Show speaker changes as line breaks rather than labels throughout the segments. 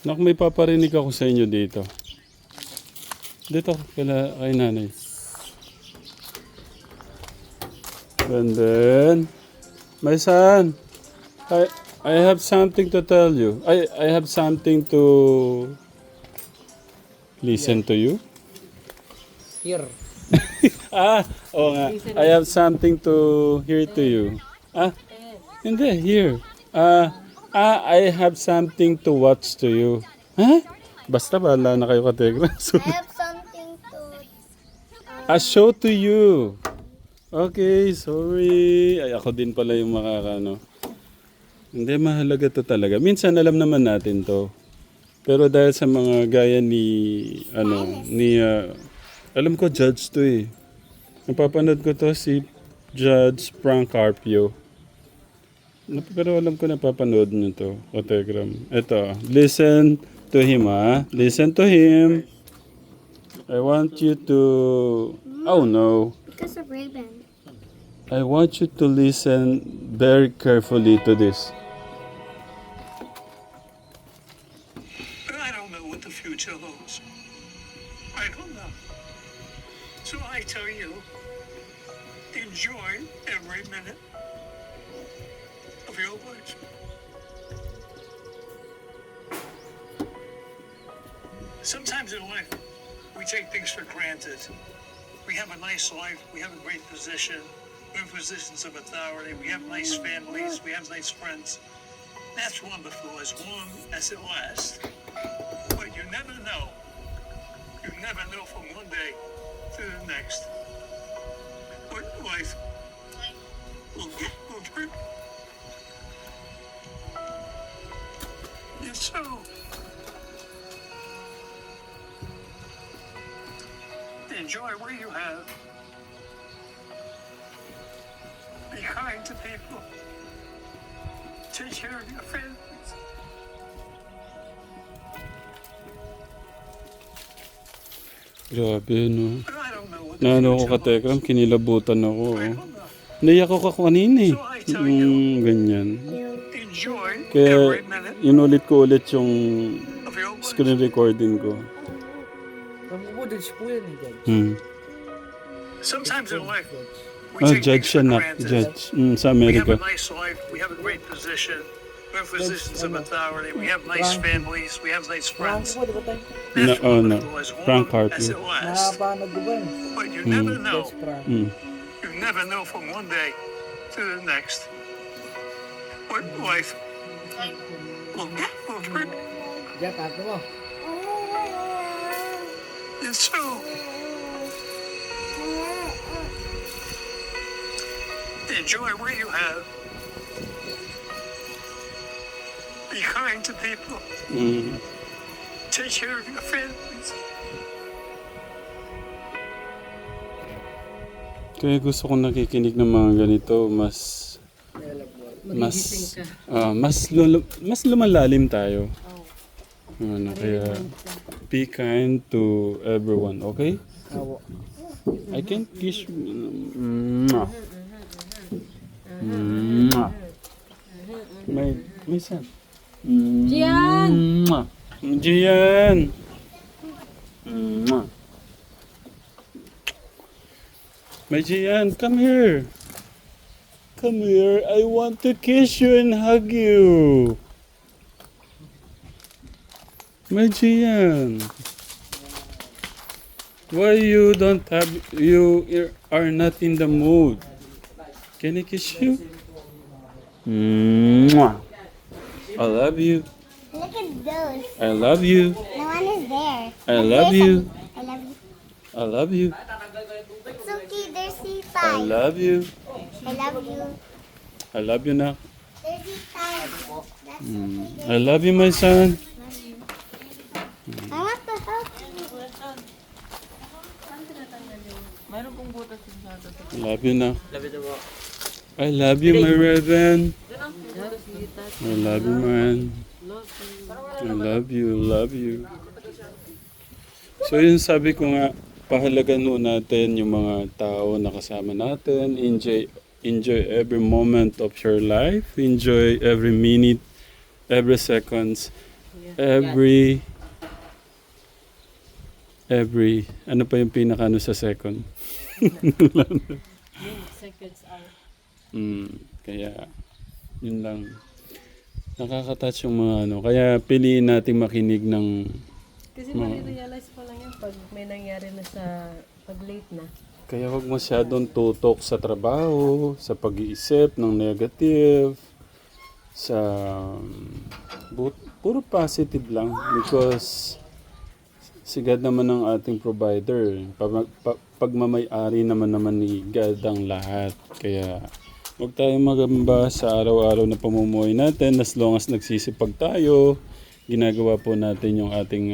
Nak, may paparinig ako sa inyo dito. Dito, kay nanay. And then, my son, I have something to tell you. I have something to listen to you.
Here.
Oo nga. I have something to hear to you. Hindi, here. I have something to watch to you. Basta bahala na kayo kategra.
I have something to...
A show to you. Okay, sorry. Ay, ako din pala yung makakano. Hindi, mahalaga to talaga. Minsan alam naman natin to. Pero dahil sa mga gaya alam ko judge to eh. Napapanood ko to si Judge Frank Carpio. Pero alam ko napapanood nyo to, Telegram. Ito, listen to him Listen to him. I want you to... Oh no.
Because of Ray-Ban.
I want you to listen very carefully to this.
I don't know what the future holds. I don't know. So I tell you, enjoy every minute of your life. Sometimes in life, we take things for granted. We have a nice life, we have a great position, we're in positions of authority, we have nice families, we have nice friends. That's wonderful as long as it lasts. But you never know. You never know from one day to the next what life will bring. And so, enjoy what you have. Be kind to people. Take care of your families.
Grabe, no?
But I don't know what the
Naano ko
future
kategram,
holds.
kinilabutan ako.
I
Oh.
don't know.
Naiyak ako kanina eh.
So I tell you,
Ganyan.
enjoy
Kaya
every minute
inulit ko ulit yung
of your life.
screen recording ko.
Pambudage po yan eh, Judge.
Sometimes in life, we
Oh,
take
judge
things
siya
for
na.
granted.
Judge. Sa
We have
Amerika.
a nice life. We have a great position. We're in positions of authority. We have nice families. We have nice
Frank
friends.
po, di ba tayo?
No,
That's
oh, no.
wonderful as
Frank
long as
Carpio.
it lasts.
Nahabanag ko ba yun?
But you never know.
Judge Frank.
You never know from one day to the next what life will bring.
Diyan, tato mo.
And so, enjoy what you have. Be kind to people. Take care of your families.
Kaya gusto ko nakikinig ng mga ganito, mas lumalalim tayo. Kaya be kind to everyone, okay?
Awo.
I can kiss you. Mwah. Mwah. My son.
Gian!
Mwah. Gian! Mwah. My Gian, come here. Come here. I want to kiss you and hug you. My Gian. Why you are not in the mood? Can I kiss you? Mwah. I love you.
Look at those.
I love you.
No one is there.
I love you.
I love you.
I love you.
It's okay. There's C5.
I love you.
I love you.
I love you now.
There's C5. That's okay.
I love you, my son.
I want to help you.
Mayroon pong butas din sa ato.
I love you now.
Labi na mo.
I love you, my Reverend. I love you, man. I love you. So yun sabi ko nga, pahalagan ho natin yung mga tao na kasama natin. Enjoy every moment of your life. Enjoy every minute, every seconds, every ano pa yung pinaka sa second?
Seconds out.
Kaya yun lang. Nakaka-touch yung mga ano. Kaya piliin natin makinig ng
Kasi marirealize ko lang yan pag may nangyari na sa pag late na.
kaya huwag masyadong tutok sa trabaho, sa pag-iisip ng negative, sa puro positive lang because si God naman ang ating provider. Pagmamay-ari naman ni God ang lahat. Kaya huwag tayong magamba sa araw-araw na pamumuhay natin as long as nagsisipag tayo, ginagawa po natin yung ating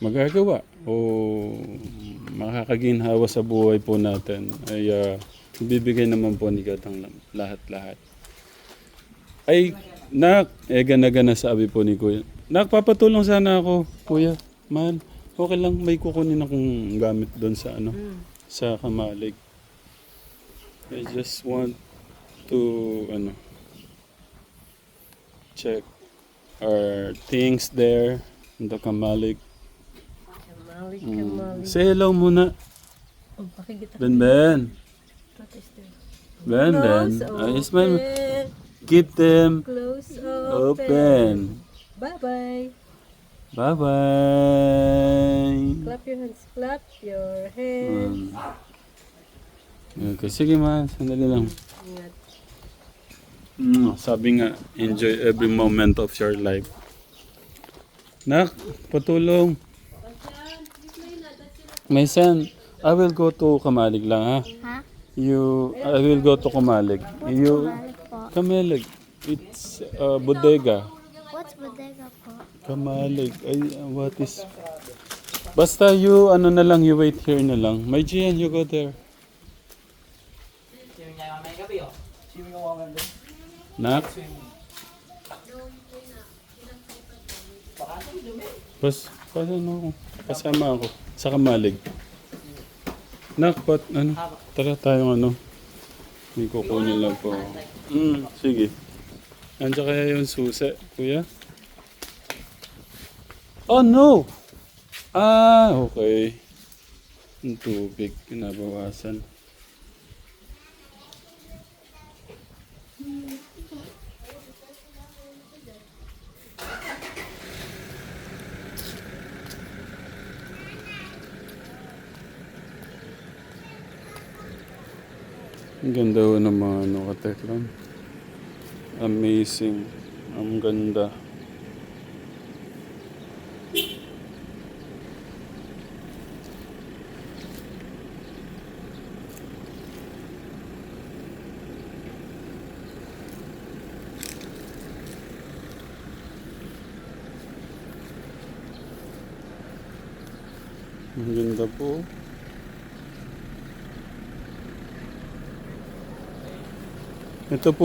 magagawa o makakaginhawa sa buhay po natin ay bibigay naman po ni God ang lahat-lahat. Ay, nak, gana-gana sabi po ni Kuya. Nak, papatulong sana ako, Kuya. Man, okay lang, may kukunin akong gamit doon sa sa Kamalig. I just want to check our things there in the Kamalig.
Kamalik.
Say hello muna.
Oh, pakikita.
Ben. Ben.
Close,
Ayos man. Keep them
Close,
open.
Bye-bye.
Bye-bye.
Clap your hands. Clap your hands.
Okay, sige ma. Sandali lang.
Ingat.
Sabi nga, enjoy every moment of your life. Nak, patulong. My son, I will go to Kamalig lang ha.
Ha?
I will go to Kamalig.
Kamalig po.
Kamalig. It's bodega.
What's bodega po?
Kamalig. Ay, what is... Basta you, na lang, you wait here na lang. My Gian, you go there. Nak? Kasama ako. Sa Kamalig. Nak, tara tayong may kukunin lang po. Sige. Andiyan kaya yung susi, kuya? Oh no! Okay. Yung tubig, kinabawasan. Ang ganda ho ng mga katekram. Amazing. Ang ganda. Ang ganda po. Ito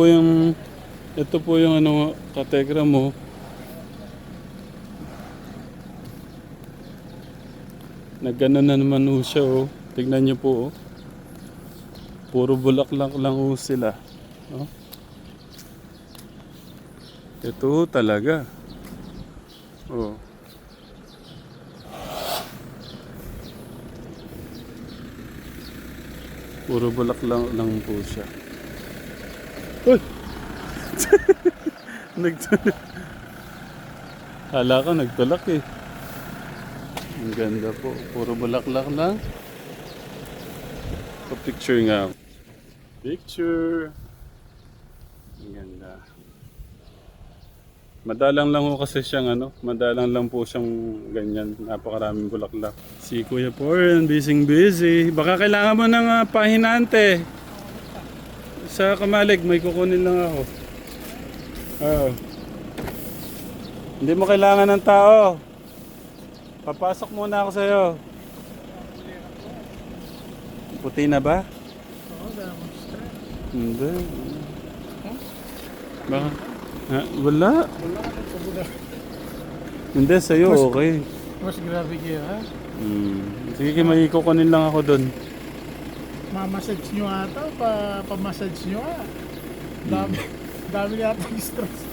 po yung kategram mo. Nagano na naman ho siya oh. Tignan niyo po oh. Puro bulaklak lang ho sila. Oh. Ito ho talaga. Oh. Puro bulaklak lang po siya. Uy! Hala ka, nagtulak eh. Ang ganda po. Puro bulaklak lang. Picture nga. Picture. Ang ganda. Madalang lang ho kasi siyang madalang lang po siyang ganyan. Napakaraming bulaklak. Si Kuya Poren, busy. Baka kailangan mo ng pahinante. Sa Kamalig, may kukunin lang ako. Oh. Hindi mo kailangan ng tao. Papasok muna ako sa'yo. Puti na ba? Hindi. Baka? Ha? Wala. Hindi, sa'yo okay.
Mas grabe kayo, ha?
Sige, may kukunin lang ako doon.
Mamassage nyo ata, pa-massage nyo ha. Dami yata yung stress.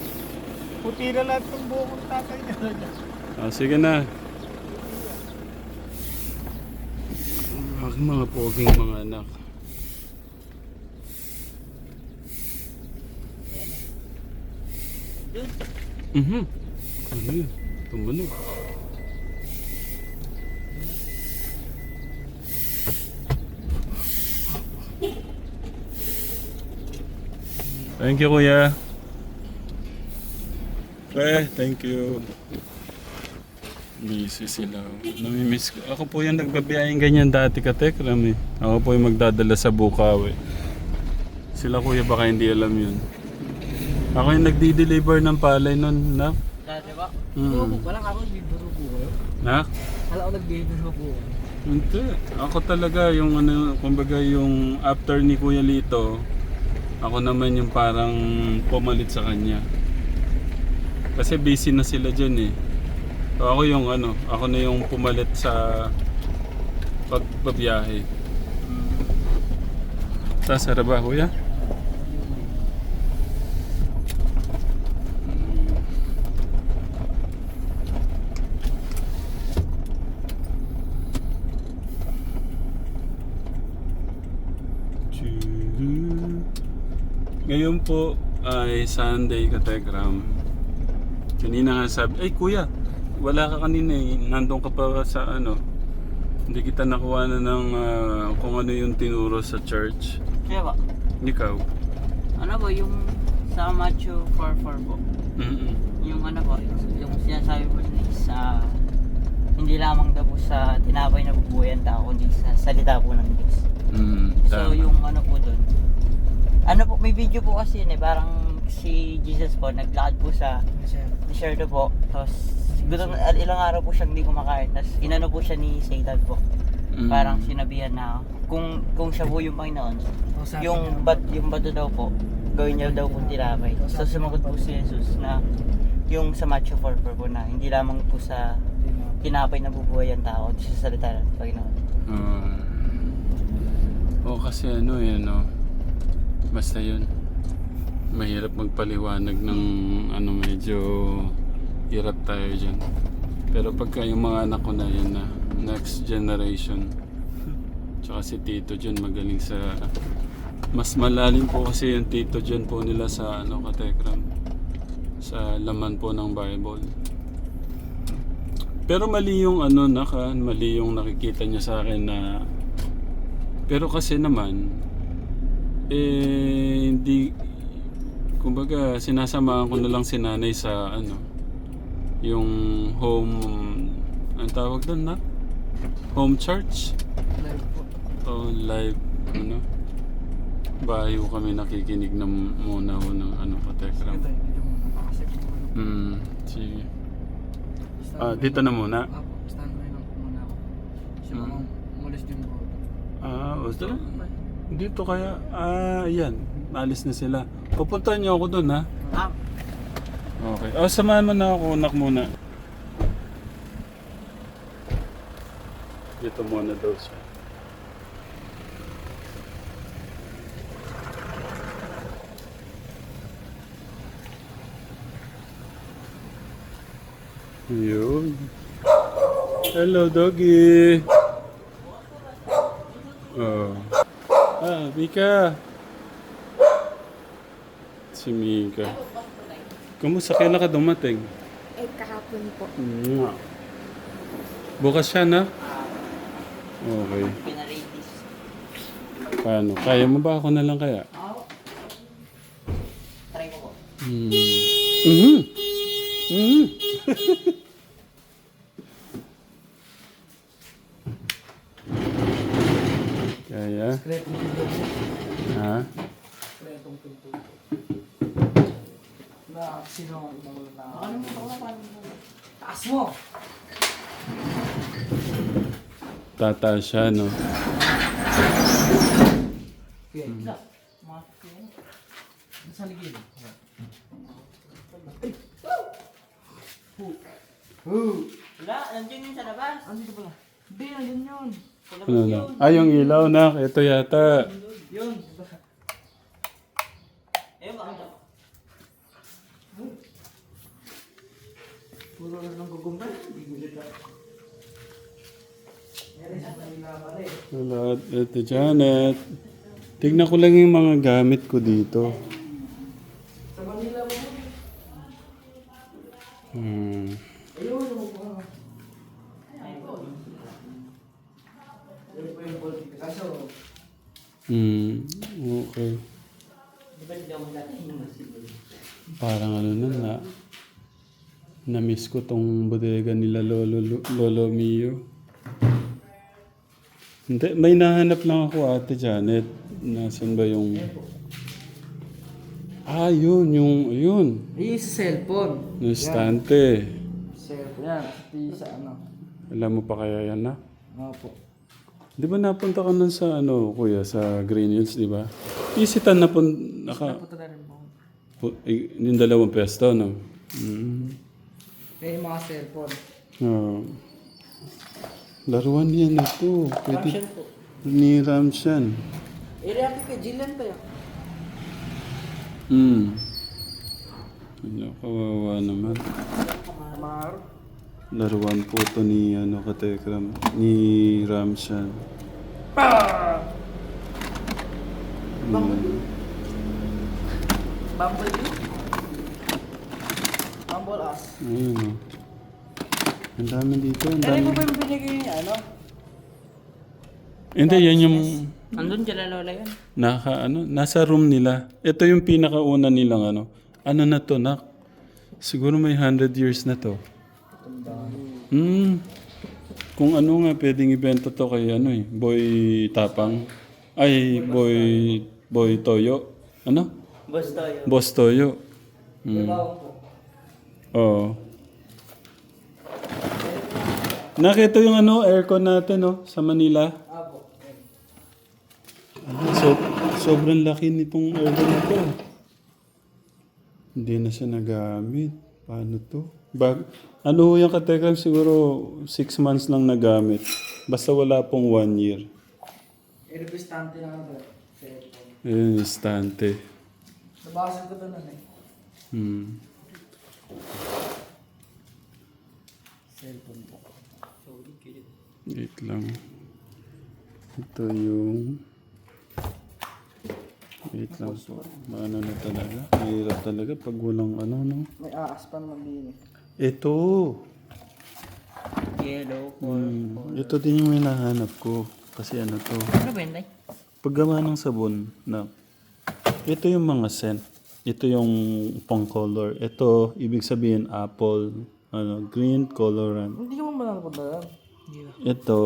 Puti na lahat ng buhok ng tatay talaga.
Sige na. Aking mga poging mga anak. Ano yun? Tumunog. Thank you, Kuya. Thank you. Busy sila. Namimiss ko. Ako po yung nagbabiyayang ganyan dati ka, Tekram eh. Ako po yung magdadala sa Bukawi. Sila kuya baka hindi alam yun. Ako yung nagdi-deliver ng palay nun, nak.
Dati ba?
Mm.
Walang ako nagbibiro po kayo.
Nak?
Wala ako nagbibiro po.
Hindi. Ako talaga yung ano, kumbaga yung after ni Kuya Lito, ako naman yung parang pumalit sa kanya. Kasi busy na sila dyan eh. So ako yung ano, ako na yung pumalit sa pagbabiyahe. Sasara ba, Kuya? Ngayon po ay Sunday, Kategram. Kanina nga sabi, ay kuya, wala ka kanina eh. Nandun ka pa sa ano. Hindi kita nakuha na ng kung ano yung tinuro sa church.
Kaya ba?
Ikaw?
Ano ba yung sa Matthew 4:4 po? Yung ano po, yung sinasabi po sa hindi lamang daw po sa tinapay na bubuhayan tao, kundi sa salita po ng Diyos. So yung ano po doon, ano po, may video po kasi yun eh, parang si Jesus po, naglakad po sa desierto po, tapos ilang araw po siyang hindi kumakain, tapos inano po siya ni Satan po. Parang sinabihan na kung siya po yung Panginoon, yung bato daw po, gawin niya daw kung tinapay. So sumagot po si Jesus na yung sa Matthew 4:4 po na hindi lamang po sa tinapay na bubuhay ang tao, di sa salita ng Panginoon.
Kasi ano eh, no? Basta yun. Mahirap magpaliwanag ng ano, medyo hirap tayo dyan. Pero pagka yung mga anak ko na yun na, next generation. Tsaka si Tito dyan magaling sa... Mas malalim po kasi yung Tito dyan po nila sa ano, Katekram. Sa laman po ng Bible. Pero mali yung ano, mali yung nakikita niya sa akin na... Pero kasi naman, hindi, kumbaga sinasamahan ko na lang si nanay sa ano, yung home, ang tawag doon na? Home church?
Live po.
O live, ano? Bahay ko kami nakikinig na muna ho ng ano, Katekram.
Ito, hindi mo nakakasip po.
Sige. Dito na muna?
Stand by lang po muna ako. Kasi mga umalis din po.
Basta dito kaya, yan, alis na sila. Pupuntahan niyo ako doon, ha? Okay. Samahan mo na ako, anak muna. Dito muna daw siya. Yun. Hello, doggy. Mika. Si Mika. Kumusta? Kailan ka dumating?
Kahapon po.
Bukas siya na? Okay.
Pinarelease.
Paano? Kaya mo ba? Ako na lang kaya?
Try ko po.
Kaya? Ha?
Kretong pinto. Na, sino ang inawala na? Ano mo ito? Taas mo!
Tata siya, no?
Okay. Sa ligid.
Wala, nandiyan yun sa labas.
Andito pala. Hindi, andyan yun.
Sa labas
Ano na?
yun.
Ah, yung ilaw na. Ito yata.
Yun. Eh, baka
Puro lang ng gugumpa. Hindi gulit ka. Meron siya kanila pala eh.
Wala. Ito, Janet. Tignan ko lang yung mga gamit ko dito.
Sa Manila mo. Ayun, ano po. Ayun po yung bolt. Kaso,
Okay.
di ba hindi ako natin yung masibol?
Parang ano na. Na-miss ko tong bodega nila Lolo Mio. Hindi, may nahanap lang ako, Ate Janet. Nasaan ba yung... Ah, yun. Yun.
yung sa cellphone.
Yung estante.
Cellphone. Yan, pati sa ano.
Alam mo pa kaya yan na?
Opo.
Di ba napunta ka nun sa ano, kuya, sa Green Hills, di ba? Isitan na po,
Punta na rin po.
yung dalawang pesto, no?
May mga cellphone.
Oh. Laruan yan ito. Pwede,
Ramshan po.
ni Ramshan.
I-react kay Jillian pa yun.
Ano, kawawa naman.
Mar.
Laruan po ito ni, Katekram, ni Ramshan.
Bumblebee. Bumble us.
Ayun, oh. Ang dami dito, ang
Kaya
dami.
mo ba yung binigay niya, ano?
Hindi, yan yung
Andun dyan lola yun.
nasa room nila. Ito yung pinakauna nilang Ano na to, nak? Siguro may 100 years na to. Kung ano nga, pwedeng ibenta to kay Boy Tapang. Ay, Boy Toyo. Ano?
Boss tayo.
Boss Toyo.
Dalawang po.
Oo. Nakita yung aircon natin, sa Manila.
Apo.
Sobrang laki nitong aircon na to. Hindi na siya nagamit. Paano to? Ano yung Katekram? Siguro 6 months lang nagamit. Basta wala pong 1 year.
I-representante na ano ba? Cellphone.
Ayun, istante.
Nabasa ko doon eh. Cellphone po.
Wait lang. Ito yung... Wait lang po. Maano na talaga? Mahirap talaga pag walang no?
May aas pa naman din eh.
Ito!
Yellow.
Ito din yung hinahanap ko. Kasi to.
Ano ba yun, Day?
Paggawa ng sabon na ito yung mga scent. Ito yung pang color. Ito, ibig sabihin apple, green colorant.
Hindi ka mo mananapunta yan.
Ito,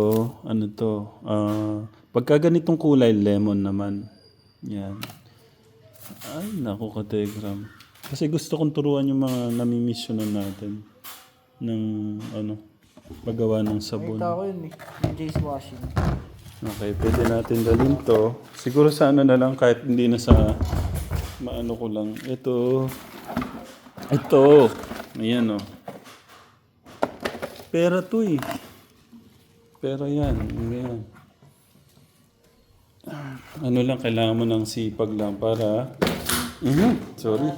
pagka ganitong kulay, lemon naman. Yan. Ay, naku, Kategram. Kasi gusto kong turuan yung mga nami-missionan natin ng, paggawa ng sabon.
Nakita ko yun eh. Yung Jay's Washing.
Okay, pwede natin dalhin to. Siguro sa na lang, kahit hindi na sa maano ko lang. Ito. Ayan, Pera to eh. Pera yan. Ayan. Ano lang, kailangan mo ng sipag lang para... Sorry.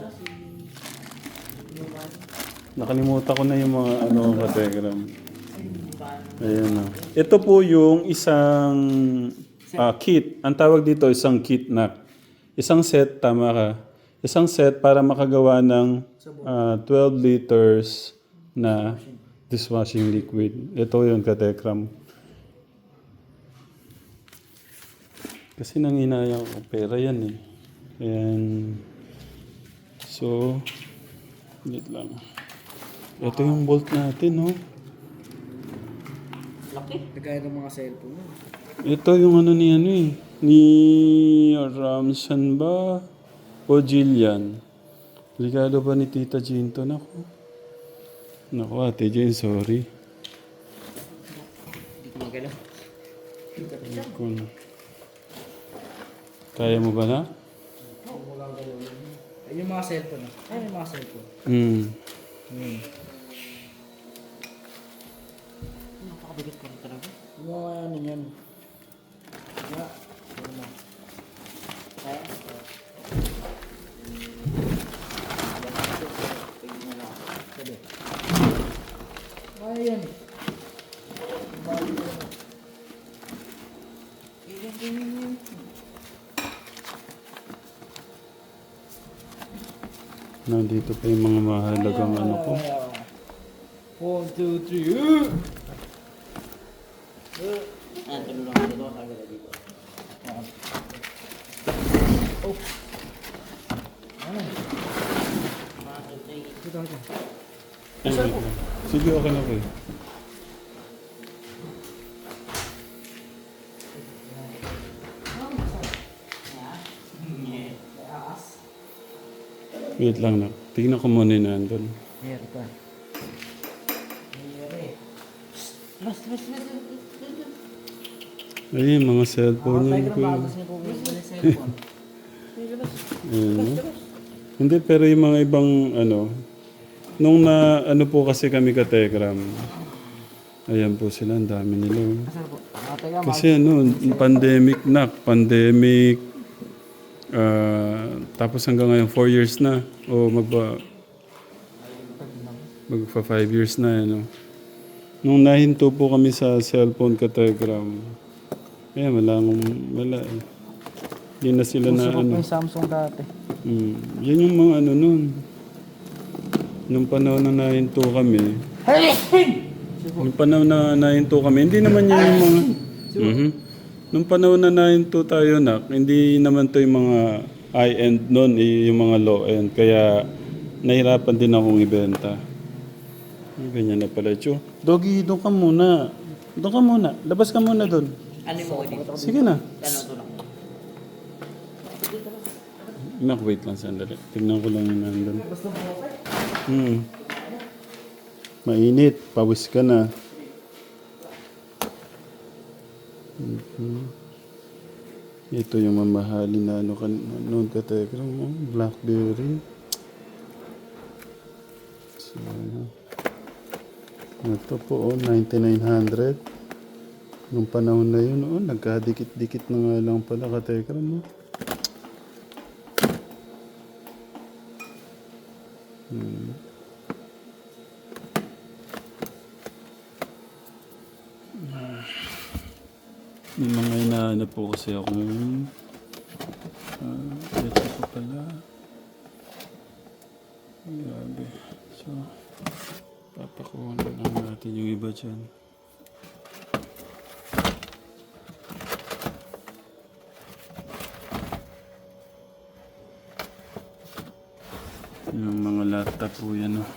Nakalimutan ko na yung mga Kategram. Ayan. Ito po yung isang kit. Ang tawag dito, isang kit na. Isang set, tama ka. Isang set para makagawa ng 12 liters na dishwashing liquid. Ito yung Katekram. Kasi nanginayang ko, pera yan eh. Ayan. So, wait lang. Ito yung bolt natin,
Nagaya ng mga cellphone mo.
Ito yung ni Ramshan ba? O Jillian? Regalo ba ni Tita Jean to? Naku, Ate Jean, sorry.
Hindi ko magalaw.
Kaya mo ba na?
Yung mga cellphone. Ay, yung mga cellphone.
Hmm.
Napakabigat ko rin talaga.
Yung mga ano yan. Kaya, ano na. Kaya, sabi. Kaya yan eh. Bali ko na.
Nandito pa yung mga mahalagang ano ko.
1, 2, 3.
Tulong lang dito. Kagala dito.
Oh. Ano?
Dito.
Ay, wait lang. Sige, okay na ko eh. Wait lang na. Tignan ko muna yung nandun.
Here ka.
Ay, mga cellphone yun ko.
Bagus niya po yung cellphone.
Ayun, no? Hindi, pero yung mga ibang ano, nung na ano po kasi kami ka-Telegram, ayan po sila, ang dami nila. Oh.
Sir po. Teka,
Kasi ano, pandemic, tapos hanggang ngayon 4 years na, o magpa 5 years na, ano. Nung nahinto po kami sa cellphone ka-Telegram, ayan, wala eh. Hindi na sila na ano.
yung Samsung dati.
Yan yung mga ano nun. Nung panahon na nahinto kami. Nung panahon na nahinto kami, hindi naman yan yung mga... Nung panahon na nahinto tayo na, hindi naman to yung mga high-end nun, yung mga low-end. Kaya nahirapan din akong ibenta. Ganyan na pala, Chu. Doggy, doon ka muna. Doon ka muna. Labas ka muna doon.
Ano mo dito?
Sige na.
Ano tulong?
Nak, wait lang sandali. Tignan ko lang yung nandun. Mainit. Pawis ka na. Ito yung mamahalin na ano noon ka Telegram mo. Blackberry. So, ito po, 9,900. Nung panahon na yun, nagkadikit-dikit na nga lang pala ka Telegram mo. May mga inaanap po kasi akong ito po pala. Grabe. So, papakuha na lang natin yung iba dyan. Yung mga laptop po yan, oh.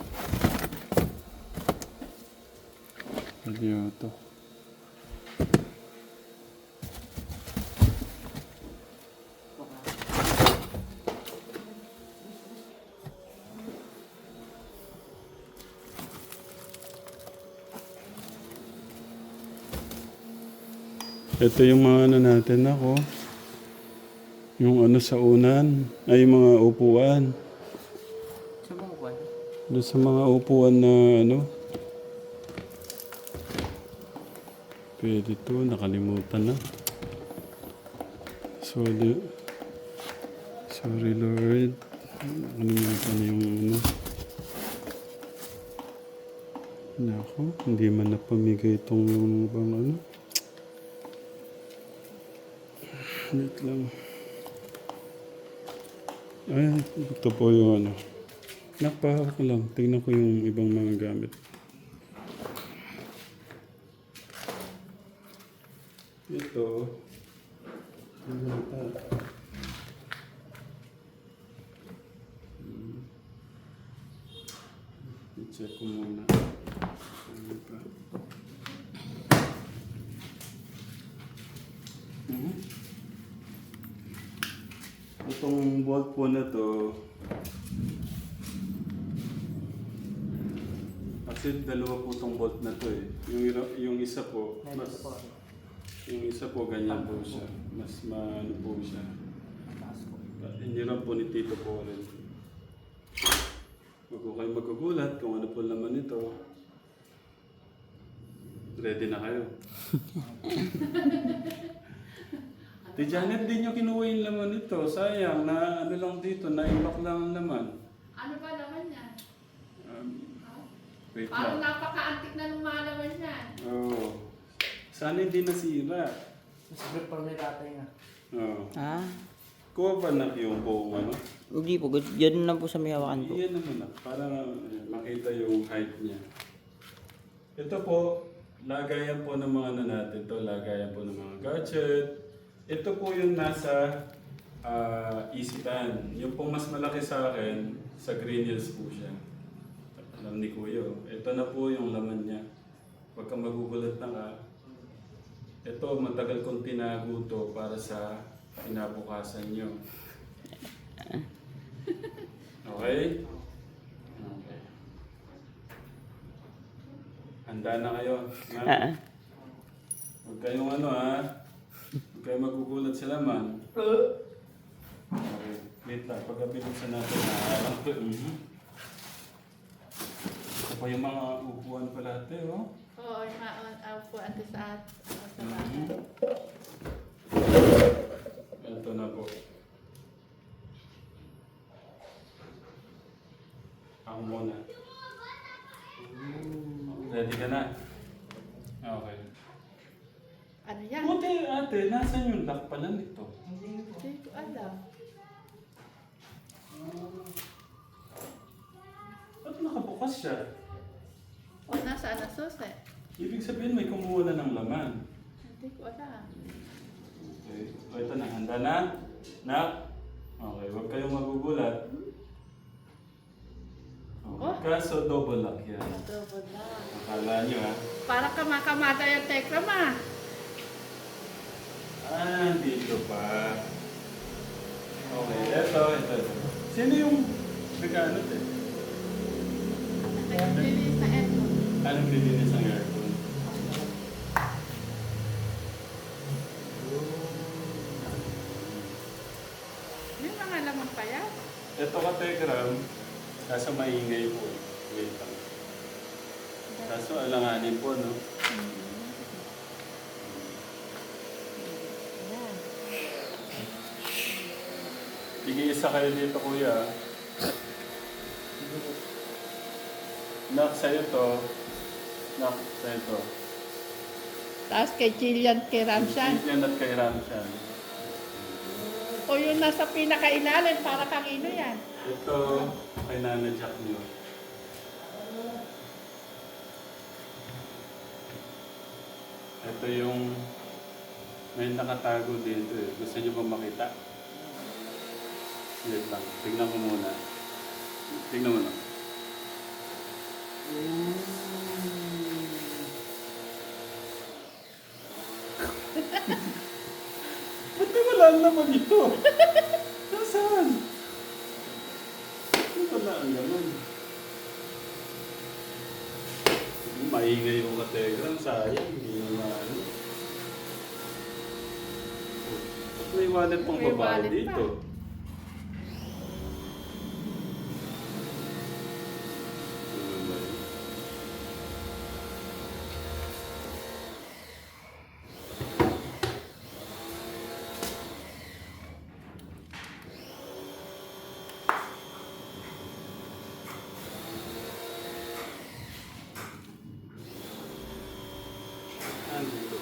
Radio to. Ito yung mga ano natin ako. Yung ano sa unan. Ay, yung mga upuan.
Saan mo kukuha?
Doon sa mga upuan na ano. Pwede to, nakalimutan na. Sorry Lord. Nakalimutan na yung ano. Nako, hindi man napamigay itong yung bang ano. Wait lang. Ay, ito po yung ano. Nakapahawak ko lang. Tingnan ko yung ibang mga gamit. Ito. I-check ko muna. Ano pa? Itong bolt po na to, actually dalawa po itong bolt na to eh. Yung isa po, yung isa po ganyan po siya. Mas maano po siya. Iniram po ni Tito po rin. Huwag ko kayo magugulat kung ano po laman nito. Ready na kayo. Di Janet, din nyo kinuha yung laman nito. Sayang, na ano lang dito, naimbak lang ang laman.
Ano ba naman yan?
Wait
Parang
lang.
napaka-antik na lumalaman yan.
Oo. Sana hindi nasira.
Masabit pa may tatay nga.
Oo.
Ah,
Kuha ba na yung buong ano?
hindi po. Yan lang po sa may hawakan po.
Iyan naman na, para makita yung height niya. Ito po, lagayan po ng mga ano natin to, lagayan po ng mga gadget. Ito po yung nasa isipan. Yung pong mas malaki sa akin, sa Green Hills po siya. Alam ni Kuya, ito na po yung laman niya. Huwag kang magugulat na ka. Ito, matagal kong tinago to para sa kinabukasan niyo. Okay? Okay. Handa na kayo. Ha? Huwag kayong ano ha. Huwag kayong magugulat sa laman. Okay. Wait lang. Pagka binuksan natin na harap ko. Ito pa yung mga upuan pala ate, oh.
Oo, yung mga upuan ko sa bahay.
Ito na po. Ako muna. Ready ka na? Okay.
Ano yan?
Buti ate, nasan yung lock pala nito?
Hindi ko alam.
Ba't nakabukas siya?
O, nasaan ang susi?
Ibig sabihin may kumuha na ng laman.
Hindi ko alam.
Okay. O ito na, handa na? Nak? Okay, huwag kayong magugulat. Okay.
Oh.
Kaso double lock yan.
Double na.
Akala nyo ha?
Para kamakamata yung Tekram ah.
Dito pa. Okay, ito. Sino yung nag-ano eh?
Naglilis na eto.
Anong lilinis ang aircon?
May mga laman pa yan.
Ito ka, Tekram. Kaso maingay po. Wait lang. Kaso alanganin po, no? Tig-isa kayo dito, kuya. Nak, sa'yo to. Nak, sa'yo to.
Tapos kay Jillian kay Ramshan.
Yan at kay Ramshan.
O yung nasa pinakailalim, para kanino yan?
Ito, kay Nana Jack niyo. Ito yung may nakatago dito eh. Gusto niyo ba makita? Wait lang. Tignan ko muna. Tignan mo na. Ba't di wala naman ito? Nasaan? Ba't wala ang naman? Maingay yung ka-telegram. Sayang. Hindi naman ano. Ba't may wallet pang
May
babae
wallet pa.
dito? Ano ba yun? Andito.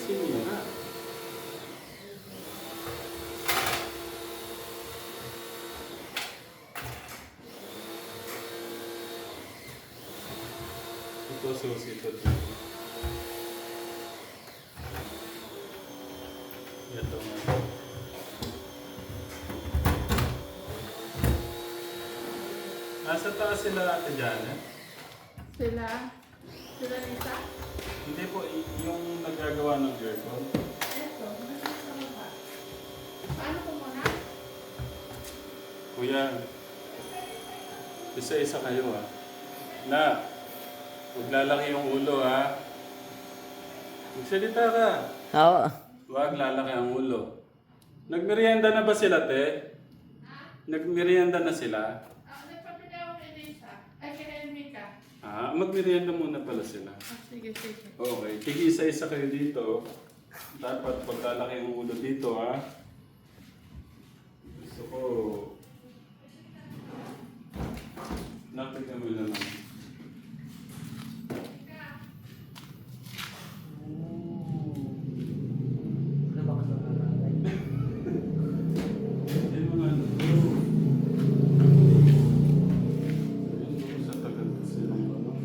Sinira. Ito susi ito dito. Ito nga. Nasa taas sila Ate Janet?
Sila Lisa.
Hindi po, yung nagagawa ng aircon.
Eto, nasa sa baba. Paano ko muna?
Kuya, Isa-isa kayo ha. Na, maglalaki yung ulo ha. Magsalita ka.
Oo.
Huwag lalaki ang ulo. Nagmerienda na ba sila, te? Nagmerienda na sila?
Nagpapili ako kay Lisa. Ay, kay Mika.
Magmerienda muna pala sila.
Sige, sige.
Okay, tigi isa-isa kayo dito. Dapat paglalaki ang ulo dito, ha? Gusto ko... Lapit kami lang.
Ano ba kasi nanay?
Hindi mo nga ano. Ayun, sa tagal kasi ng ano.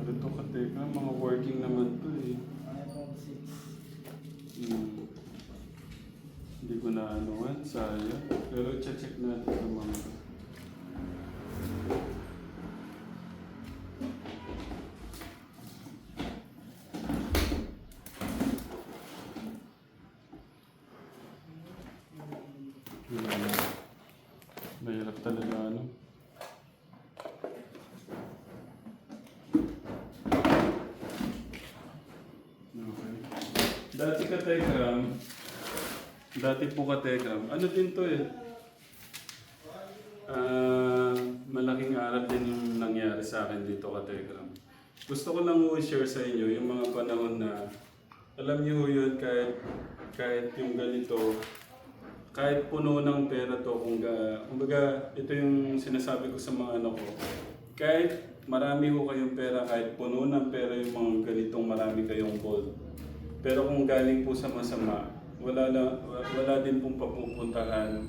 Dito ka teka, mga working naman to eh. Hindi ko na anuan, sayang. Pero check natin ito mga. Mahirap talaga ano. Okay. Dati po ka-telegram. Ano din to eh? Malaking aral din yung nangyari sa akin dito ka-telegram. Gusto ko lang i-share sa inyo yung mga panahon na alam niyo yun kahit yung ganito, kahit puno ng pera to, kumbaga ito yung sinasabi ko sa mga anak ko. Kahit marami ko kayong pera, kahit puno ng pera yung mga ganitong marami kayong gold. Pero kung galing po sa masama, wala din pong papupuntahan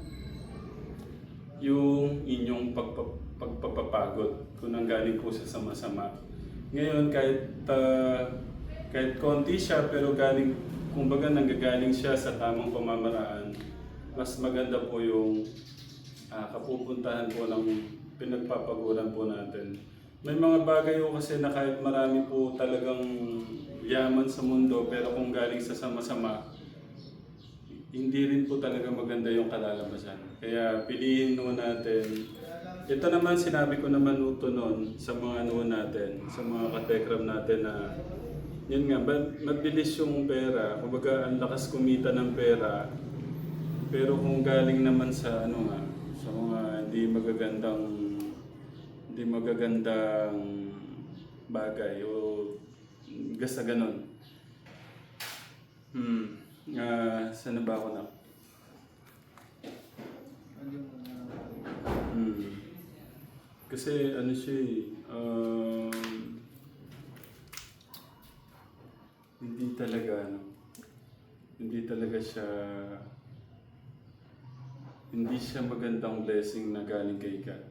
yung inyong pagpapagod kung nanggaling po sa masama. Ngayon, kahit konti siya, pero kumbaga nanggagaling siya sa tamang pamamaraan, mas maganda po yung kapupuntahan po ng pinagpapaguran po natin. May mga bagay po kasi na kahit marami po talagang yaman sa mundo, pero kung galing sa sama-sama, hindi rin po talaga maganda yung kalalabasan. Kaya piliin noon natin. Ito naman, sinabi ko naman ito noon sa mga noon natin, sa mga katekram natin na yun nga, mabilis yung pera. Kumbaga, ang lakas kumita ng pera. Pero kung galing naman sa sa mga hindi magagandang bagay o gasta ganon. Saan na ba ako na? Kasi ano siya hindi siya magandang blessing na galing kay God.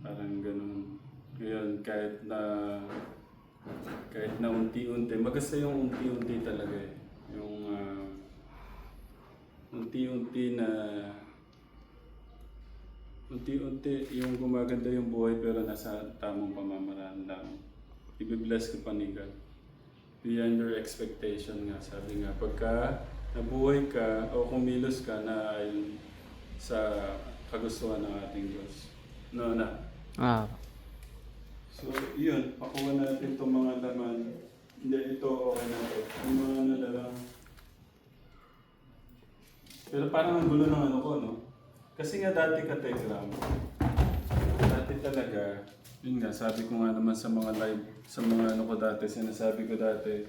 Parang ganun. Ngayon, kahit na unti-unti, maganda yung unti-unti talaga eh. Yung unti-unti yung gumaganda yung buhay pero nasa tamang pamamaraan lang. I-bless ka pa ni God. Beyond your expectation nga. Sabi nga, pagka nabuhay ka o kumilos ka na ayon sa kagustuhan ng ating Diyos. No, na? So, yun. Pakuha natin itong mga laman. Hindi, ito okay na ito. Yung mga lang. Pero parang ang gulo ng ano ko, no? Kasi nga dati ka-telegram. Dati talaga, yun nga, sabi ko nga naman sa mga live, sa mga ano ko dati, sinasabi ko dati,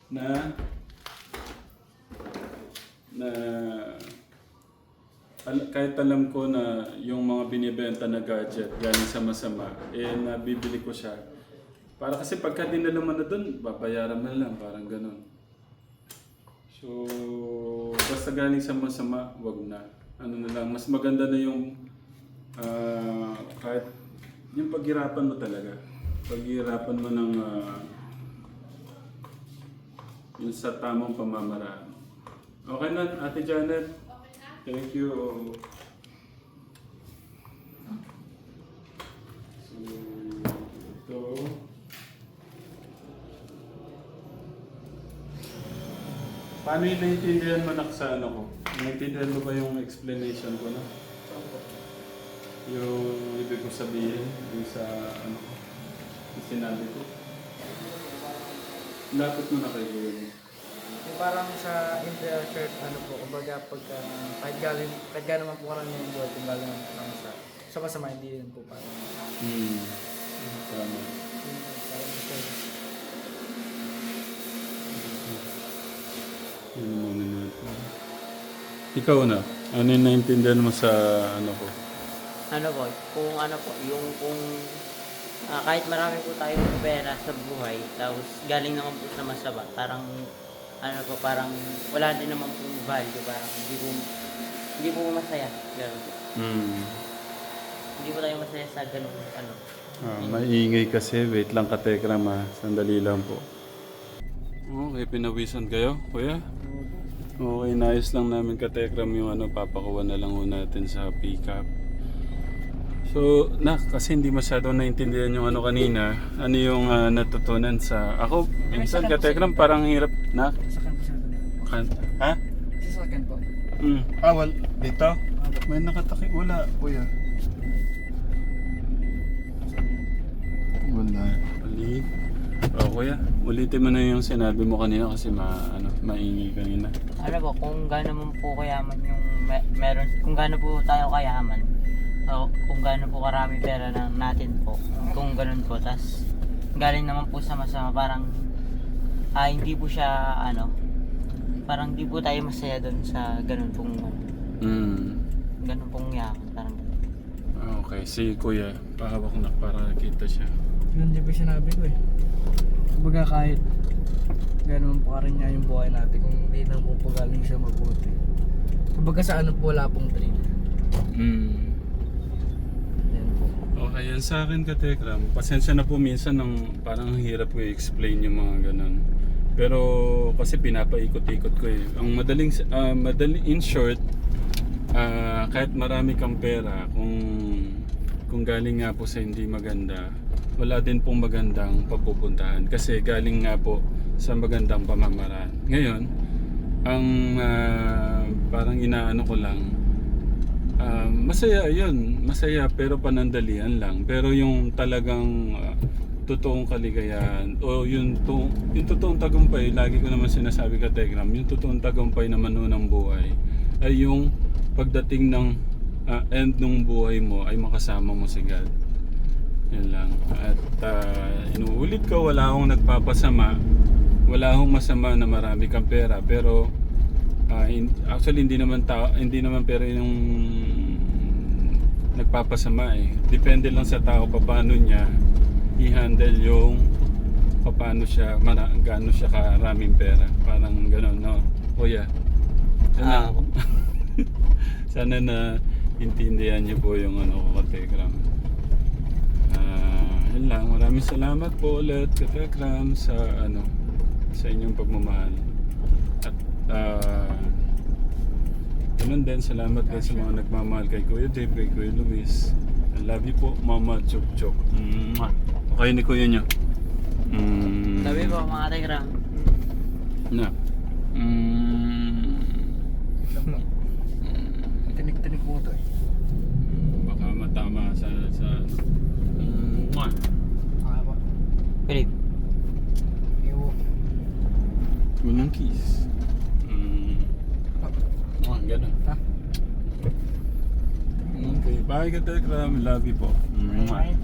na kahit alam ko na yung mga binibenta na gadget galing sa masama, nabibili ko siya. Para kasi pagka dinala mo na doon, babayaran mo lang, parang ganun. So, basta galing sa masama, wag na. Ano na lang, mas maganda na yung kahit yung paghirapan mo talaga. Paghirapan mo ng yung sa tamang pamamaraan. Okay na, Ate Janet? Thank you. So, ito. Paano yung naintindihan mo sa ano ko? Naintindihan mo ba yung explanation ko na? Yung ibig ko sabihin, yung sa ano ko, yung sinabi ko. Lapit mo na kayo yun.
Yung parang sa Imperial Church, ano po, kumbaga pagka, kahit galing naman po karami yung buhay, kung galing naman po sa masama, hindi rin po parang.
Tama. Yun muna natin. Ikaw na, ano yung naintindihan mo sa ano ko?
Ano po, kung ano po, yung kung kahit marami po tayong pera sa buhay, tapos galing naman po sa masama, parang ano po, parang wala din naman po value, parang hindi po masaya. Ganun po. Hindi po tayo masaya sa ganun, ano.
Maingay kasi, wait lang katekram ha, sandali lang po. Okay, pinawisan kayo, kuya? Okay, nais lang namin katekram yung ano, papakuha na lang ho natin sa pick-up. So, kasi hindi masyado naintindihan yung ano kanina, ano yung natutunan sa... Ako, minsan katekram parang hirap na...
Sakyan po siya.
Ha?
Sa sakyan po.
Well, dito? May nakataki, wala, kuya. Wala. Mali. Kuya, ulitin mo na yung sinabi mo kanina kasi maingay kanina.
Ano po, kung gaano mo po kayaman yung meron, kung gaano po tayo kayaman, o kung gaano po karami pera natin po, kung ganun po, tas galing naman po sa masama, parang hindi po siya parang hindi po tayo masaya doon sa ganun pong ganun pong yaman, parang
Okay, si kuya, pahawak na para kita siya.
Yun din po sinabi ko eh. Kumbaga kahit gano'n po rin niya yung buhay natin kung hindi na po galing siya mabuti. Kumbaga sa ano po wala pong thrill. Yan po.
Okay, yan sa akin katekram. Pasensya na po minsan ng parang hirap ko i-explain yung mga ganun. Pero kasi pinapaikot-ikot ko eh. Ang madaling in short, kahit marami kang pera, kung galing nga po sa hindi maganda, wala din pong magandang papupuntahan kasi galing nga po sa magandang pamamaraan. Ngayon, ang parang inaano ko lang, masaya yun, masaya pero panandalian lang. Pero yung talagang totoong kaligayahan o yung totoong tagumpay, lagi ko naman sinasabi ka Telegram, yung totoong tagumpay naman ng buhay ay yung pagdating ng end ng buhay mo ay makasama mo si God. Yan lang. At inuulit ko, wala akong nagpapasama, wala akong masama na marami kang pera, pero actually hindi naman pera yung nagpapasama eh. Depende lang sa tao paano niya i-handle yung paano siya, gaano siya karaming pera. Parang gano'n, no? Kuya. Sana na intindihan niyo po yung Katekram. Yun lang, maraming salamat po ulit Katekram sa sa inyong pagmamahal. At ganun din, salamat din sa mga nagmamahal kay Kuya Dave, kay Kuya Luis. I love you po, Mama Chok Chok. Okay ni Kuya nyo.
sabi po mga Telegram.
Na.
Tinik-tinik po ito eh.
Baka matama sa
Kaya po.
Philip.
Ewo.
unang kiss. Ganun.
Ha?
Okay, bye Katekram. Love you po.
Bye.